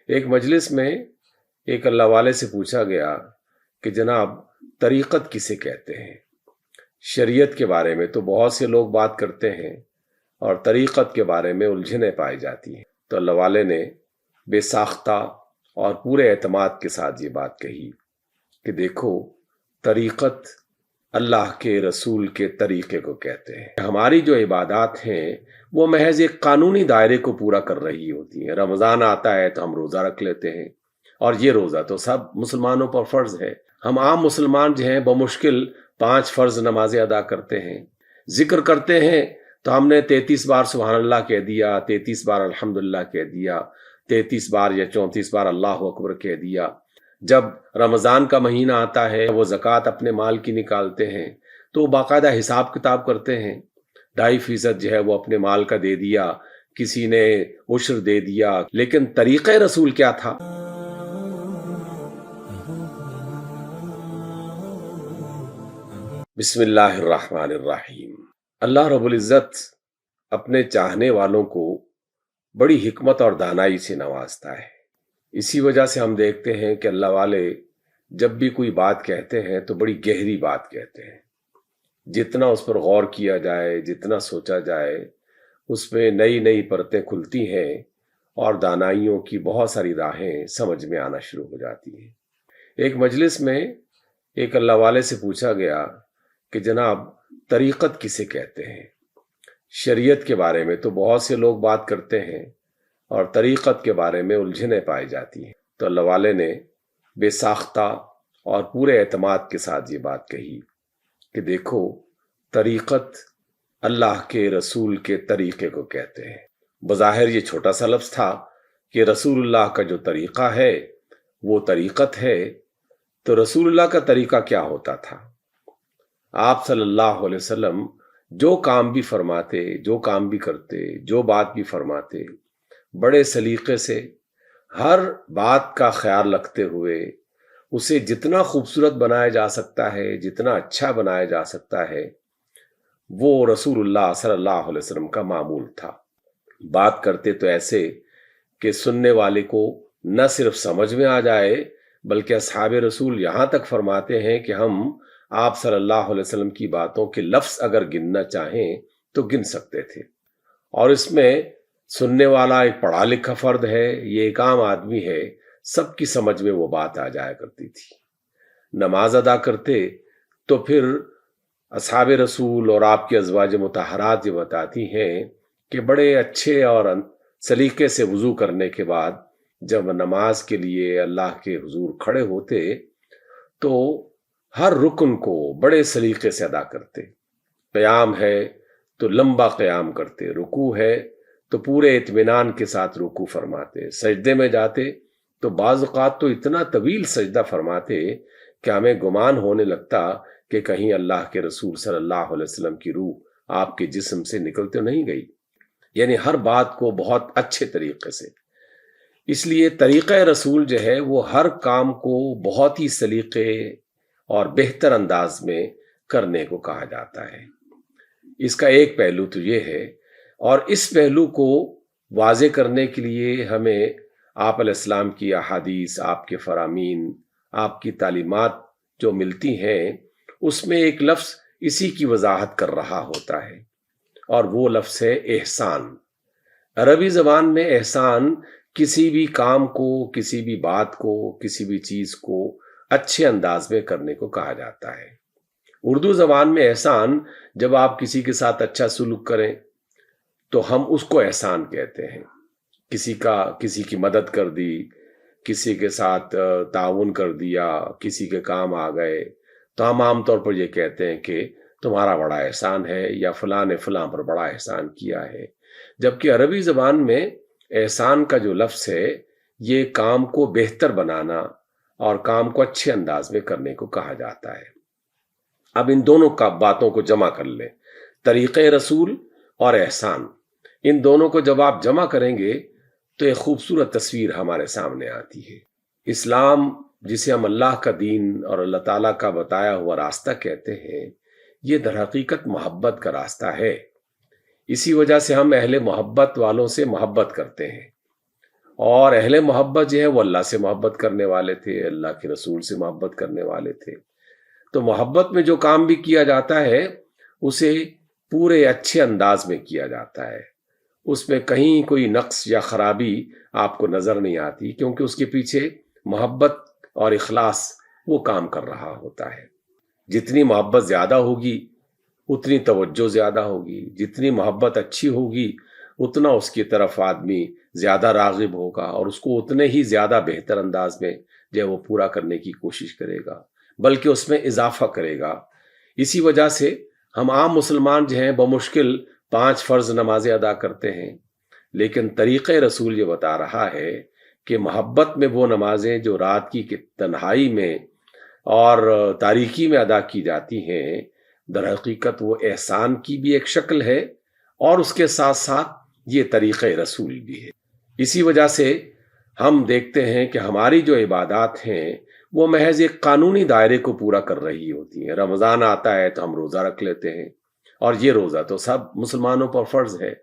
ایک مجلس میں ایک اللہ والے سے پوچھا گیا کہ جناب طریقت کسے کہتے ہیں؟ شریعت کے بارے میں تو بہت سے لوگ بات کرتے ہیں اور طریقت کے بارے میں الجھنیں پائی جاتی ہیں۔ تو اللہ والے نے بے ساختہ اور پورے اعتماد کے ساتھ یہ بات کہی کہ دیکھو، طریقت اللہ کے رسول کے طریقے کو کہتے ہیں۔ ہماری جو عبادات ہیں وہ محض ایک قانونی دائرے کو پورا کر رہی ہوتی ہیں۔ رمضان آتا ہے تو ہم روزہ رکھ لیتے ہیں، اور یہ روزہ تو سب مسلمانوں پر فرض ہے۔ ہم عام مسلمان جو ہیں بمشکل 5 فرض نمازیں ادا کرتے ہیں۔ ذکر کرتے ہیں تو ہم نے 33 بار سبحان اللہ کہہ دیا، 33 بار الحمدللہ کہہ دیا، 33 بار یا 34 بار اللہ اکبر کہہ دیا۔ جب رمضان کا مہینہ آتا ہے وہ زکوٰۃ اپنے مال کی نکالتے ہیں تو باقاعدہ حساب کتاب کرتے ہیں۔ 2.5% جو ہے وہ اپنے مال کا دے دیا، کسی نے عشر دے دیا۔ لیکن طریقہ رسول کیا تھا؟ بسم اللہ الرحمن الرحیم۔ اللہ رب العزت اپنے چاہنے والوں کو بڑی حکمت اور دانائی سے نوازتا ہے۔ اسی وجہ سے ہم دیکھتے ہیں کہ اللہ والے جب بھی کوئی بات کہتے ہیں تو بڑی گہری بات کہتے ہیں۔ جتنا اس پر غور کیا جائے، جتنا سوچا جائے، اس میں نئی نئی پرتیں کھلتی ہیں اور دانائیوں کی بہت ساری راہیں سمجھ میں آنا شروع ہو جاتی ہیں۔ ایک مجلس میں ایک اللہ والے سے پوچھا گیا کہ جناب طریقت کسے کہتے ہیں؟ شریعت کے بارے میں تو بہت سے لوگ بات کرتے ہیں اور طریقت کے بارے میں الجھنیں پائی جاتی ہیں۔ تو اللہ والے نے بے ساختہ اور پورے اعتماد کے ساتھ یہ بات کہی کہ دیکھو، طریقت اللہ کے رسول کے طریقے کو کہتے ہیں۔ بظاہر یہ چھوٹا سا لفظ تھا کہ رسول اللہ کا جو طریقہ ہے وہ طریقت ہے، تو رسول اللہ کا طریقہ کیا ہوتا تھا؟ آپ صلی اللہ علیہ وسلم جو کام بھی فرماتے، جو کام بھی کرتے، جو بات بھی فرماتے، بڑے سلیقے سے ہر بات کا خیال رکھتے ہوئے اسے جتنا خوبصورت بنایا جا سکتا ہے، جتنا اچھا بنایا جا سکتا ہے، وہ رسول اللہ صلی اللہ علیہ وسلم کا معمول تھا۔ بات کرتے تو ایسے کہ سننے والے کو نہ صرف سمجھ میں آ جائے، بلکہ اصحاب رسول یہاں تک فرماتے ہیں کہ ہم آپ صلی اللہ علیہ وسلم کی باتوں کے لفظ اگر گننا چاہیں تو گن سکتے تھے۔ اور اس میں سننے والا ایک پڑھا لکھا فرد ہے، یہ ایک عام آدمی ہے، سب کی سمجھ میں وہ بات آ جایا کرتی تھی۔ نماز ادا کرتے تو پھر اصحاب رسول اور آپ کی ازواج مطہرات یہ بتاتی ہیں کہ بڑے اچھے اور سلیقے سے وضو کرنے کے بعد جب نماز کے لیے اللہ کے حضور کھڑے ہوتے تو ہر رکن کو بڑے سلیقے سے ادا کرتے۔ قیام ہے تو لمبا قیام کرتے، رکوع ہے تو پورے اطمینان کے ساتھ رکوع فرماتے، سجدے میں جاتے تو بعض اوقات تو اتنا طویل سجدہ فرماتے کہ ہمیں گمان ہونے لگتا کہ کہیں اللہ کے رسول صلی اللہ علیہ وسلم کی روح آپ کے جسم سے نکل تو نہیں گئی۔ یعنی ہر بات کو بہت اچھے طریقے سے۔ اس لیے طریقہ رسول جو ہے وہ ہر کام کو بہت ہی سلیقے اور بہتر انداز میں کرنے کو کہا جاتا ہے۔ اس کا ایک پہلو تو یہ ہے، اور اس پہلو کو واضح کرنے کے لیے ہمیں آپ علیہ السلام کی احادیث، آپ کے فرامین، آپ کی تعلیمات جو ملتی ہیں، اس میں ایک لفظ اسی کی وضاحت کر رہا ہوتا ہے، اور وہ لفظ ہے احسان۔ عربی زبان میں احسان کسی بھی کام کو، کسی بھی بات کو، کسی بھی چیز کو اچھے انداز میں کرنے کو کہا جاتا ہے۔ اردو زبان میں احسان جب آپ کسی کے ساتھ اچھا سلوک کریں تو ہم اس کو احسان کہتے ہیں۔ کسی کی مدد کر دی، کسی کے ساتھ تعاون کر دیا، کسی کے کام آ گئے تو ہم عام طور پر یہ کہتے ہیں کہ تمہارا بڑا احسان ہے، یا فلاں نے فلاں پر بڑا احسان کیا ہے۔ جبکہ عربی زبان میں احسان کا جو لفظ ہے یہ کام کو بہتر بنانا اور کام کو اچھے انداز میں کرنے کو کہا جاتا ہے۔ اب ان دونوں کا باتوں کو جمع کر لیں، طریقہ رسول اور احسان، ان دونوں کو جب آپ جمع کریں گے تو ایک خوبصورت تصویر ہمارے سامنے آتی ہے۔ اسلام جسے ہم اللہ کا دین اور اللہ تعالیٰ کا بتایا ہوا راستہ کہتے ہیں، یہ در حقیقت محبت کا راستہ ہے۔ اسی وجہ سے ہم اہل محبت والوں سے محبت کرتے ہیں، اور اہل محبت جو ہے وہ اللہ سے محبت کرنے والے تھے، اللہ کے رسول سے محبت کرنے والے تھے۔ تو محبت میں جو کام بھی کیا جاتا ہے اسے پورے اچھے انداز میں کیا جاتا ہے، اس میں کہیں کوئی نقص یا خرابی آپ کو نظر نہیں آتی، کیونکہ اس کے پیچھے محبت اور اخلاص وہ کام کر رہا ہوتا ہے۔ جتنی محبت زیادہ ہوگی اتنی توجہ زیادہ ہوگی، جتنی محبت اچھی ہوگی اتنا اس کی طرف آدمی زیادہ راغب ہوگا اور اس کو اتنے ہی زیادہ بہتر انداز میں جو ہے وہ پورا کرنے کی کوشش کرے گا، بلکہ اس میں اضافہ کرے گا۔ اسی وجہ سے ہم عام مسلمان جو ہیں بمشکل 5 فرض نمازیں ادا کرتے ہیں، لیکن طریقہ رسول یہ بتا رہا ہے کہ محبت میں وہ نمازیں جو رات کی تنہائی میں اور تاریکی میں ادا کی جاتی ہیں، در حقیقت وہ احسان کی بھی ایک شکل ہے اور اس کے ساتھ ساتھ یہ طریقہ رسول بھی ہے۔ اسی وجہ سے ہم دیکھتے ہیں کہ ہماری جو عبادات ہیں وہ محض ایک قانونی دائرے کو پورا کر رہی ہوتی ہیں۔ رمضان آتا ہے تو ہم روزہ رکھ لیتے ہیں، اور یہ روزہ تو سب مسلمانوں پر فرض ہے،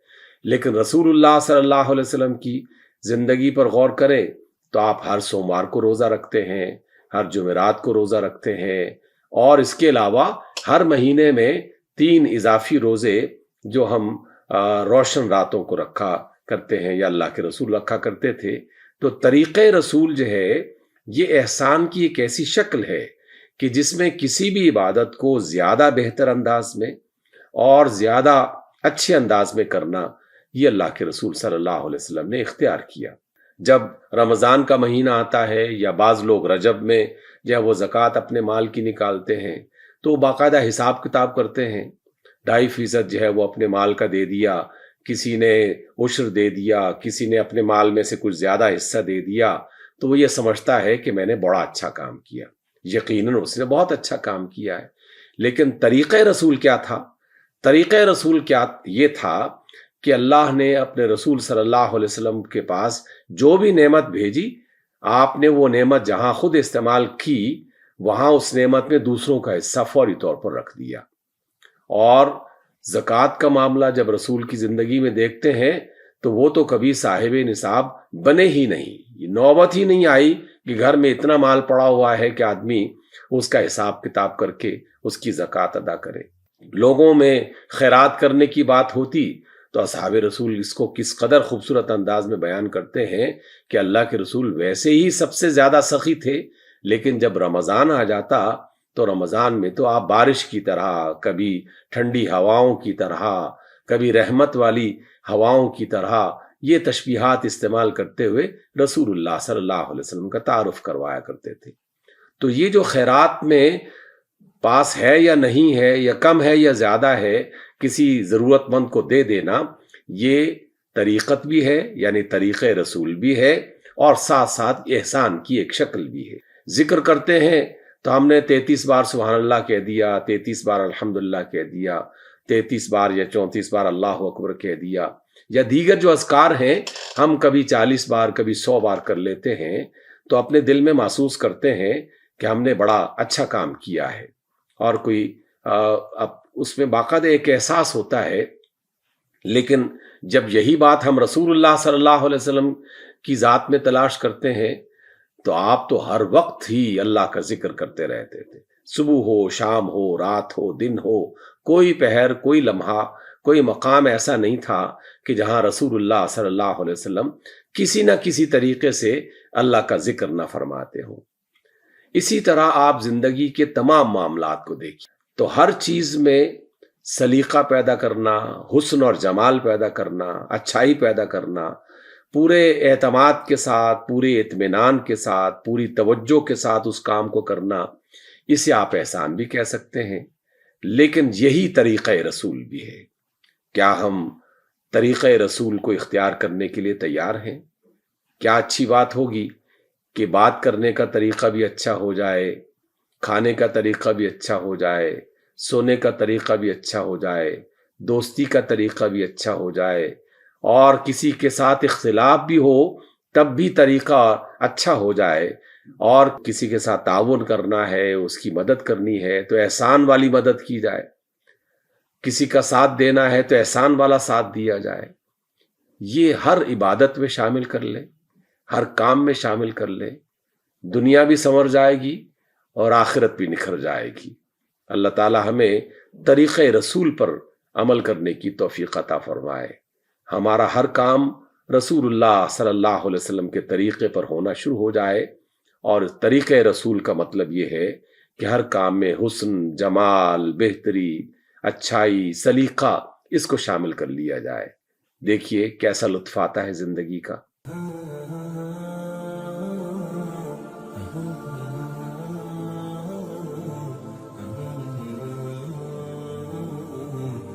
لیکن رسول اللہ صلی اللہ علیہ وسلم کی زندگی پر غور کریں تو آپ ہر سوموار کو روزہ رکھتے ہیں، ہر جمعرات کو روزہ رکھتے ہیں، اور اس کے علاوہ ہر مہینے میں 3 اضافی روزے جو ہم روشن راتوں کو رکھا کرتے ہیں یا اللہ کے رسول رکھا کرتے تھے۔ تو طریقہ رسول جو ہے یہ احسان کی ایک ایسی شکل ہے کہ جس میں کسی بھی عبادت کو زیادہ بہتر انداز میں اور زیادہ اچھے انداز میں کرنا یہ اللہ کے رسول صلی اللہ علیہ وسلم نے اختیار کیا۔ جب رمضان کا مہینہ آتا ہے یا بعض لوگ رجب میں جو وہ زکوٰۃ اپنے مال کی نکالتے ہیں تو وہ باقاعدہ حساب کتاب کرتے ہیں، 2.5% جو ہے وہ اپنے مال کا دے دیا، کسی نے عشر دے دیا، کسی نے اپنے مال میں سے کچھ زیادہ حصہ دے دیا، تو وہ یہ سمجھتا ہے کہ میں نے بڑا اچھا کام کیا۔ یقیناً اس نے بہت اچھا کام کیا ہے، لیکن طریقہ رسول کیا تھا؟ طریقہ رسول کیا یہ تھا کہ اللہ نے اپنے رسول صلی اللہ علیہ وسلم کے پاس جو بھی نعمت بھیجی، آپ نے وہ نعمت جہاں خود استعمال کی وہاں اس نعمت میں دوسروں کا حصہ فوری طور پر رکھ دیا۔ اور زکوٰۃ کا معاملہ جب رسول کی زندگی میں دیکھتے ہیں تو وہ تو کبھی صاحب نصاب بنے ہی نہیں، یہ نوبت ہی نہیں آئی کہ گھر میں اتنا مال پڑا ہوا ہے کہ آدمی اس کا حساب کتاب کر کے اس کی زکوٰۃ ادا کرے۔ لوگوں میں خیرات کرنے کی بات ہوتی تو اصحاب رسول اس کو کس قدر خوبصورت انداز میں بیان کرتے ہیں کہ اللہ کے رسول ویسے ہی سب سے زیادہ سخی تھے، لیکن جب رمضان آ جاتا تو رمضان میں تو آپ بارش کی طرح، کبھی ٹھنڈی ہواؤں کی طرح، کبھی رحمت والی ہواؤں کی طرح یہ تشبیہات استعمال کرتے ہوئے رسول اللہ صلی اللہ علیہ وسلم کا تعارف کروایا کرتے تھے۔ تو یہ جو خیرات میں پاس ہے یا نہیں ہے یا کم ہے یا زیادہ ہے کسی ضرورت مند کو دے دینا، یہ طریقت بھی ہے، یعنی طریقہ رسول بھی ہے، اور ساتھ ساتھ احسان کی ایک شکل بھی ہے۔ ذکر کرتے ہیں تو ہم نے 33 بار سبحان اللہ کہہ دیا، 33 بار الحمدللہ کہہ دیا، 33 بار یا 34 بار اللہ اکبر کہہ دیا، یا دیگر جو اذکار ہیں ہم کبھی 40 بار کبھی 100 بار کر لیتے ہیں، تو اپنے دل میں محسوس کرتے ہیں کہ ہم نے بڑا اچھا کام کیا ہے، اور کوئی اس میں باقاعدہ ایک احساس ہوتا ہے۔ لیکن جب یہی بات ہم رسول اللہ صلی اللہ علیہ وسلم کی ذات میں تلاش کرتے ہیں تو آپ تو ہر وقت ہی اللہ کا ذکر کرتے رہتے تھے، صبح ہو، شام ہو، رات ہو، دن ہو، کوئی پہر، کوئی لمحہ، کوئی مقام ایسا نہیں تھا کہ جہاں رسول اللہ صلی اللہ علیہ وسلم کسی نہ کسی طریقے سے اللہ کا ذکر نہ فرماتے ہوں۔ اسی طرح آپ زندگی کے تمام معاملات کو دیکھیں تو ہر چیز میں سلیقہ پیدا کرنا، حسن اور جمال پیدا کرنا، اچھائی پیدا کرنا، پورے اعتماد کے ساتھ، پورے اطمینان کے ساتھ، پوری توجہ کے ساتھ اس کام کو کرنا، اسے آپ احسان بھی کہہ سکتے ہیں۔ لیکن یہی طریقہ رسول بھی ہے۔ کیا ہم طریقہ رسول کو اختیار کرنے کے لیے تیار ہیں؟ کیا اچھی بات ہوگی کہ بات کرنے کا طریقہ بھی اچھا ہو جائے، کھانے کا طریقہ بھی اچھا ہو جائے، سونے کا طریقہ بھی اچھا ہو جائے، دوستی کا طریقہ بھی اچھا ہو جائے، اور کسی کے ساتھ اختلاف بھی ہو تب بھی طریقہ اچھا ہو جائے، اور کسی کے ساتھ تعاون کرنا ہے، اس کی مدد کرنی ہے تو احسان والی مدد کی جائے، کسی کا ساتھ دینا ہے تو احسان والا ساتھ دیا جائے، یہ ہر عبادت میں شامل کر لیں۔ ہر کام میں شامل کر لیں، دنیا بھی سنور جائے گی اور آخرت بھی نکھر جائے گی۔ اللہ تعالی ہمیں طریقہ رسول پر عمل کرنے کی توفیق عطا فرمائے، ہمارا ہر کام رسول اللہ صلی اللہ علیہ وسلم کے طریقے پر ہونا شروع ہو جائے، اور طریقہ رسول کا مطلب یہ ہے کہ ہر کام میں حسن، جمال، بہتری، اچھائی، سلیقہ اس کو شامل کر لیا جائے۔ دیکھیے کیسا لطف آتا ہے زندگی کا۔